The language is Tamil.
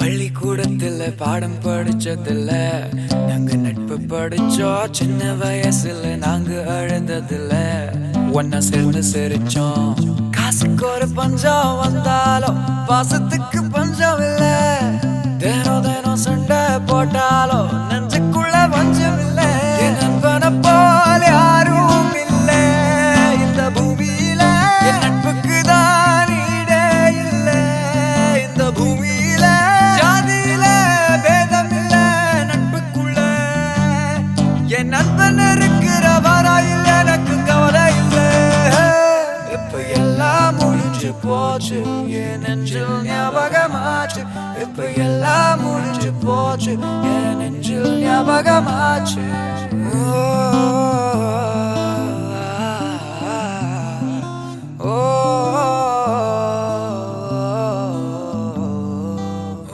பள்ளிக்கூடத்துல பாடம் படிச்சதில்ல, நாங்க நட்பு படிச்சோம். சின்ன வயசுல நாங்க அழுததில்ல, ஒன்னா சேர்ந்து சிரிச்சோம். காசுக்கு ஒரு பஞ்சம் வந்தாலும் பாசத்துக்கு பஞ்சம் இல்ல. தினம் தினம் சண்டை போட்டாலும் நெஞ்சுக்குள்ள பஞ்சம் இல்ல. என் நண்பனை போல யாரும் இல்ல இந்த பூமியில. என் நட்புக்கு தான் ஈடே இல்ல இந்த பூமியில. ஜாதியில பேதம் இல்ல நட்புக்குள்ள. என் நண்பன் இருக்கிற வரையில் எனக்கு கவலை இல்ல. இப்ப எல்லாம் முடிஞ்சு போச்சு, என் நெஞ்சில் ஞாபகமாச்சு. இப்ப எல்லாம் முடிஞ்சு போச்சு, என் நெஞ்சில் ஞாபகமாச்சு.